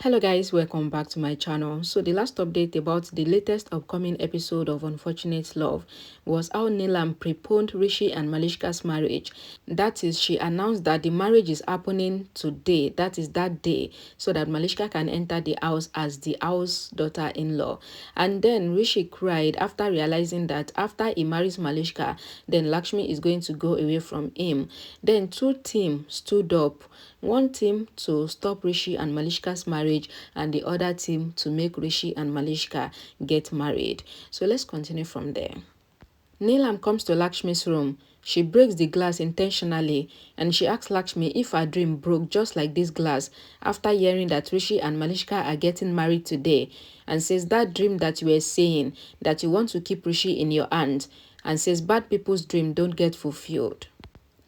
Hello guys, welcome back to my channel. So the last update about the latest upcoming episode of Unfortunate Love was how Neelam preponed Rishi and Malishka's marriage. That is, she announced that the marriage is happening today, that is that day, so that Malishka can enter the house as the house daughter-in-law. And then Rishi cried after realizing that after he marries Malishka, then Lakshmi is going to go away from him. Then two teams stood up. One team to stop Rishi and Malishka's marriage and the other team to make Rishi and Malishka get married. So let's continue from there. Neelam comes to Lakshmi's room. She breaks the glass intentionally and she asks Lakshmi if her dream broke just like this glass after hearing that Rishi and Malishka are getting married today, and says that dream that you were saying that you want to keep Rishi in your hands, and says bad people's dream don't get fulfilled.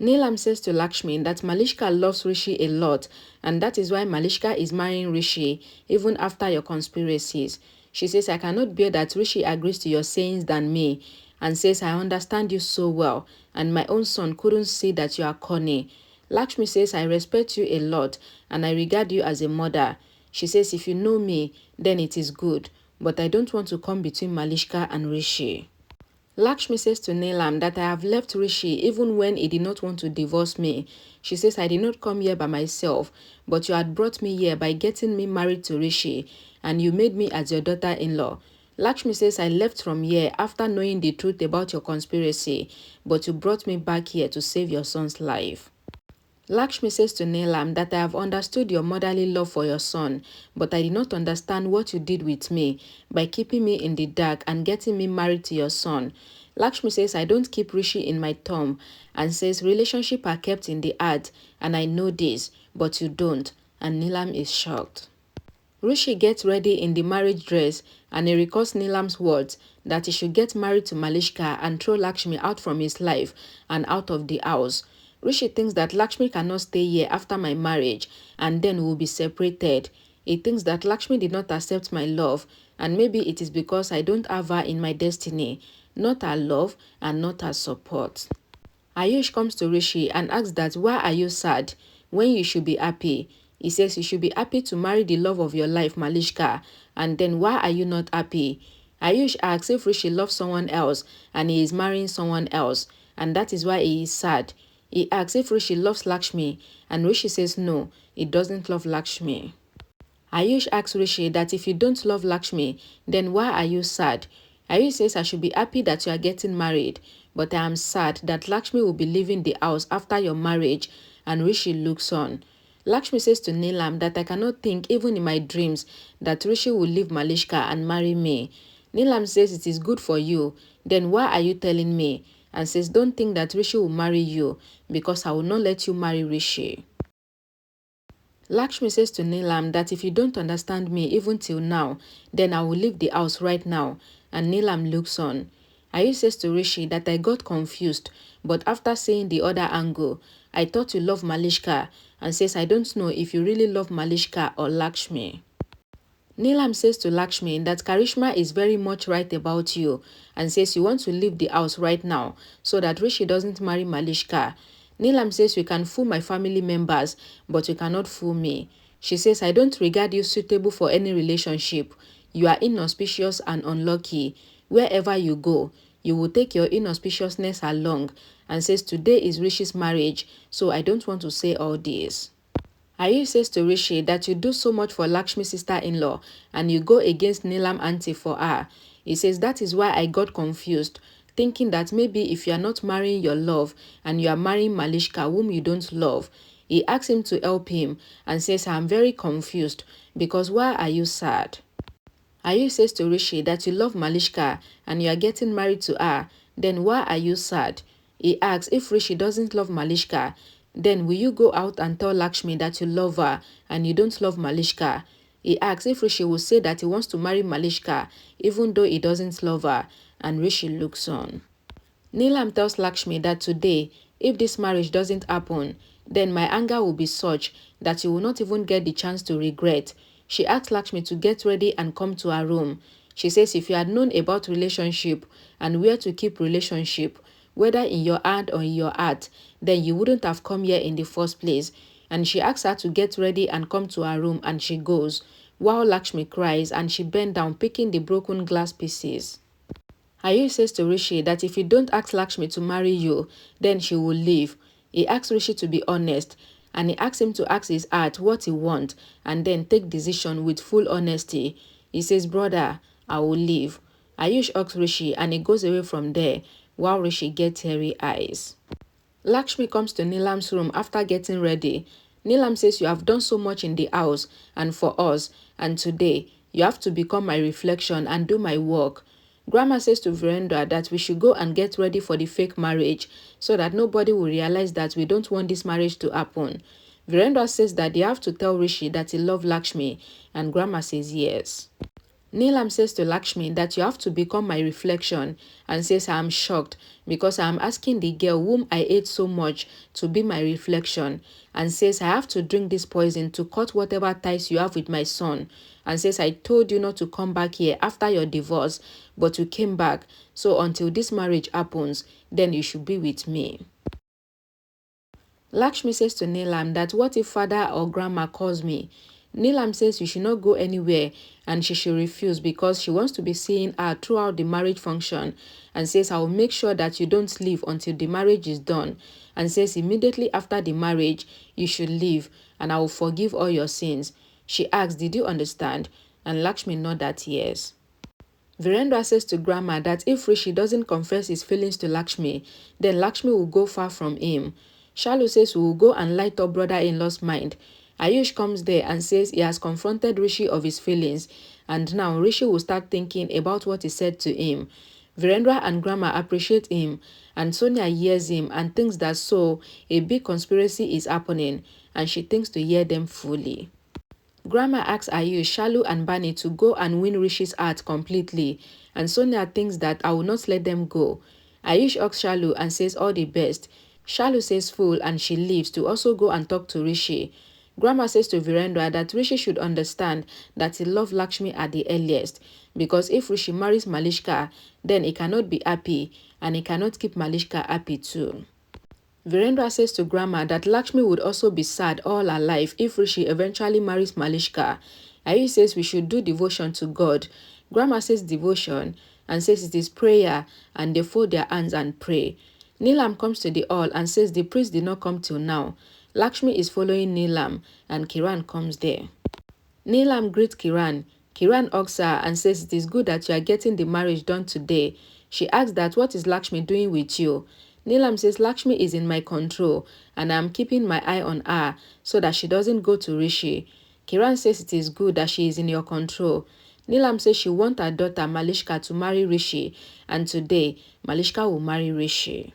Neelam says to Lakshmi that Malishka loves Rishi a lot and that is why Malishka is marrying Rishi even after your conspiracies. She says, I cannot bear that Rishi agrees to your sayings than me, and says, I understand you so well and my own son couldn't see that you are corny. Lakshmi says, I respect you a lot and I regard you as a mother. She says, if you know me, then it is good, but I don't want to come between Malishka and Rishi. Lakshmi says to Neelam that I have left Rishi even when he did not want to divorce me. She says I did not come here by myself, but you had brought me here by getting me married to Rishi, and you made me as your daughter-in-law. Lakshmi says I left from here after knowing the truth about your conspiracy, but you brought me back here to save your son's life. Lakshmi says to Neelam that I have understood your motherly love for your son, but I did not understand what you did with me by keeping me in the dark and getting me married to your son. Lakshmi says I don't keep Rishi in my tomb and says relationships are kept in the heart and I know this, but you don't, and Neelam is shocked. Rishi gets ready in the marriage dress and he recalls Neelam's words that he should get married to Malishka and throw Lakshmi out from his life and out of the house. Rishi thinks that Lakshmi cannot stay here after my marriage and then we will be separated. He thinks that Lakshmi did not accept my love and maybe it is because I don't have her in my destiny, not her love and not her support. Ayush comes to Rishi and asks that why are you sad when you should be happy? He says you should be happy to marry the love of your life, Malishka, and then why are you not happy? Ayush asks if Rishi loves someone else and he is marrying someone else, and that is why he is sad. He asks if Rishi loves Lakshmi, and Rishi says no, he doesn't love Lakshmi. Ayush asks Rishi that if you don't love Lakshmi, then why are you sad? Ayush says I should be happy that you are getting married, but I am sad that Lakshmi will be leaving the house after your marriage, and Rishi looks on. Lakshmi says to Neelam that I cannot think even in my dreams that Rishi will leave Malishka and marry me. Neelam says it is good for you, then why are you telling me? And says don't think that Rishi will marry you because I will not let you marry Rishi. Lakshmi says to Neelam that if you don't understand me even till now, then I will leave the house right now, and Neelam looks on. Ayush says to Rishi that I got confused, but after seeing the other angle, I thought you love Malishka, and says I don't know if you really love Malishka or Lakshmi. Neelam says to Lakshmi that Karishma is very much right about you and says you want to leave the house right now so that Rishi doesn't marry Malishka. Neelam says you can fool my family members, but you cannot fool me. She says I don't regard you suitable for any relationship. You are inauspicious and unlucky. Wherever you go, you will take your inauspiciousness along, and says today is Rishi's marriage, so I don't want to say all this. Ayush says to Rishi that you do so much for Lakshmi's sister-in-law and you go against Neelam auntie for her. He says that is why I got confused, thinking that maybe if you are not marrying your love and you are marrying Malishka whom you don't love. He asks him to help him and says I am very confused because why are you sad? Ayush says to Rishi that you love Malishka and you are getting married to her, then why are you sad? He asks if Rishi doesn't love Malishka, then will you go out and tell Lakshmi that you love her and you don't love Malishka? He asks if Rishi will say that he wants to marry Malishka even though he doesn't love her, and Rishi looks on. Neelam tells Lakshmi that today, if this marriage doesn't happen, then my anger will be such that you will not even get the chance to regret. She asks Lakshmi to get ready and come to her room. She says if you had known about relationship and where to keep relationship, whether in your hand or in your heart, then you wouldn't have come here in the first place. And she asks her to get ready and come to her room and she goes. while Lakshmi cries and she bent down picking the broken glass pieces. Ayush says to Rishi that if you don't ask Lakshmi to marry you, then she will leave. He asks Rishi to be honest, and he asks him to ask his heart what he wants and then take decision with full honesty. He says, brother, I will leave. Ayush asks Rishi and he goes away from there while Rishi gets hairy eyes. Lakshmi comes to Neelam's room after getting ready. Neelam says, you have done so much in the house and for us, and today you have to become my reflection and do my work. Grandma says to Virendra that we should go and get ready for the fake marriage so that nobody will realize that we don't want this marriage to happen. Virendra says that they have to tell Rishi that he loves Lakshmi, and Grandma says yes. Neelam says to Lakshmi that you have to become my reflection and says I am shocked because I am asking the girl whom I hate so much to be my reflection and says I have to drink this poison to cut whatever ties you have with my son and says I told you not to come back here after your divorce but you came back, so until this marriage happens then you should be with me. Lakshmi says to Neelam that what if father or grandma calls me? Neelam says you should not go anywhere and she should refuse because she wants to be seeing her throughout the marriage function and says I will make sure that you don't leave until the marriage is done and says immediately after the marriage you should leave and I will forgive all your sins. She asks, did you understand? And Lakshmi nodded that yes. Virendra says to Grandma that if Rishi doesn't confess his feelings to Lakshmi, then Lakshmi will go far from him. Shalu says we will go and light up brother-in-law's mind. Ayush comes there and says he has confronted Rishi of his feelings and now Rishi will start thinking about what he said to him. Virendra and Grandma appreciate him and Sonia hears him and thinks that so a big conspiracy is happening and she thinks to hear them fully. Grandma asks Ayush, Shalu and Bani to go and win Rishi's heart completely and Sonia thinks that I will not let them go. Ayush asks Shalu and says all the best. Shalu says full and she leaves to also go and talk to Rishi. Grandma says to Virendra that Rishi should understand that he loves Lakshmi at the earliest because if Rishi marries Malishka, then he cannot be happy and he cannot keep Malishka happy too. Virendra says to Grandma that Lakshmi would also be sad all her life if Rishi eventually marries Malishka. Ayush says we should do devotion to God. Grandma says devotion and says it is prayer and they fold their hands and pray. Neelam comes to the hall and says the priest did not come till now. Lakshmi is following Neelam and Kiran comes there. Neelam greets Kiran. Kiran hugs her and says it is good that you are getting the marriage done today. She asks that what is Lakshmi doing with you? Neelam says Lakshmi is in my control and I am keeping my eye on her so that she doesn't go to Rishi. Kiran says it is good that she is in your control. Neelam says she wants her daughter Malishka to marry Rishi and today Malishka will marry Rishi.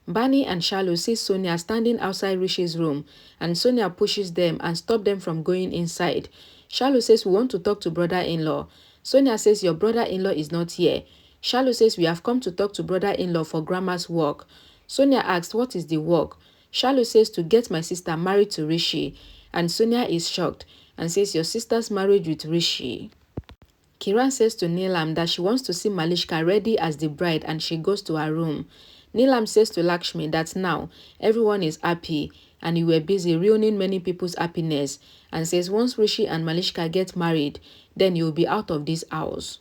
Bani and Shalu see Sonia standing outside Rishi's room and Sonia pushes them and stops them from going inside. Shalu says we want to talk to brother-in-law. Sonia says your brother-in-law is not here. Shalu says we have come to talk to brother-in-law for Grandma's work. Sonia asks what is the work. Shalu says to get my sister married to Rishi and Sonia is shocked and says your sister's marriage with Rishi. Kiran says to Neelam that she wants to see Malishka ready as the bride and she goes to her room. Neelam says to Lakshmi that now everyone is happy and you were busy ruining many people's happiness and says once Rishi and Malishka get married, then you will be out of this house.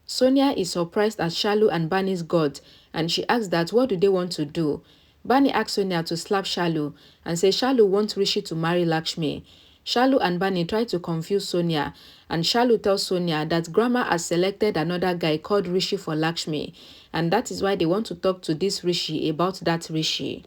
Sonia is surprised at Shalu and Bani's gods and she asks that what do they want to do. Bani asks Sonia to slap Shalu and says Shalu wants Rishi to marry Lakshmi. Shalu and Bani try to confuse Sonia and Shalu tells Sonia that Grandma has selected another guy called Rishi for Lakshmi and that is why they want to talk to this Rishi about that Rishi.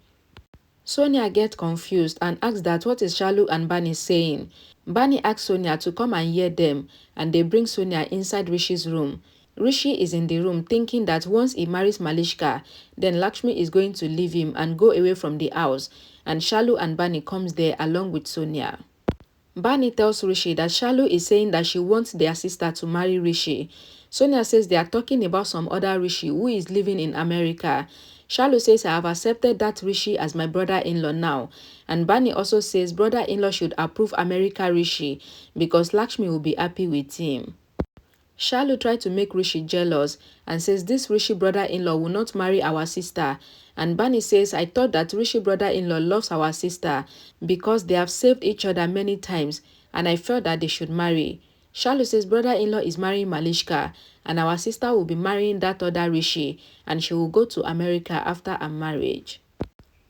Sonia gets confused and asks that what is Shalu and Bani saying. Bani asks Sonia to come and hear them and they bring Sonia inside Rishi's room. Rishi is in the room thinking that once he marries Malishka, then Lakshmi is going to leave him and go away from the house and Shalu and Bani comes there along with Sonia. Bani tells Rishi that Shalu is saying that she wants their sister to marry Rishi. Sonia says they are talking about some other Rishi who is living in America. Shalu says I have accepted that Rishi as my brother-in-law now. And Bani also says brother-in-law should approve America Rishi because Lakshmi will be happy with him. Shalu tried to make Rishi jealous and says this Rishi brother-in-law will not marry our sister. And Bani says, I thought that Rishi brother-in-law loves our sister because they have saved each other many times and I felt that they should marry. Shalu says brother-in-law is marrying Malishka, and our sister will be marrying that other Rishi, and she will go to America after our marriage.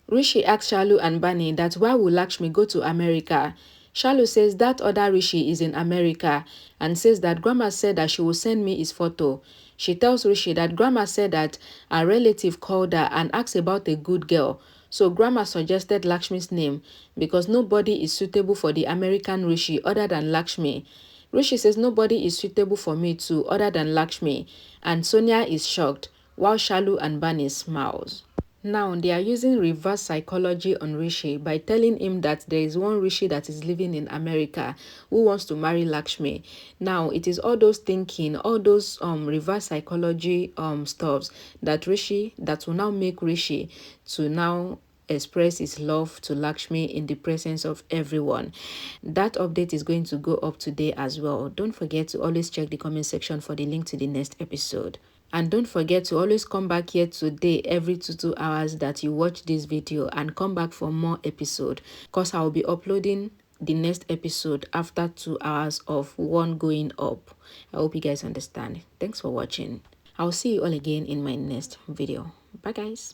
Rishi asks Shalu and Bani that why will Lakshmi go to America? Shalu says that other Rishi is in America and says that grandma said that she will send me his photo. She tells Rishi that grandma said that a relative called her and asked about a good girl. So grandma suggested Lakshmi's name because nobody is suitable for the American Rishi other than Lakshmi. Rishi says nobody is suitable for me too other than Lakshmi, and Sonia is shocked while Shalu and Bani smiles. Now, they are using reverse psychology on Rishi by telling him that there is one Rishi that is living in America who wants to marry Lakshmi. Now, it is all those thinking, all those reverse psychology stuffs that will now make Rishi to now express his love to Lakshmi in the presence of everyone. That update is going to go up today as well. Don't forget to always check the comment section for the link to the next episode. And don't forget to always come back here today every 2 hours that you watch this video and come back for more episode, because I will be uploading the next episode after 2 hours of one going up. I hope you guys understand. Thanks for watching. I'll see you all again in my next video. Bye guys.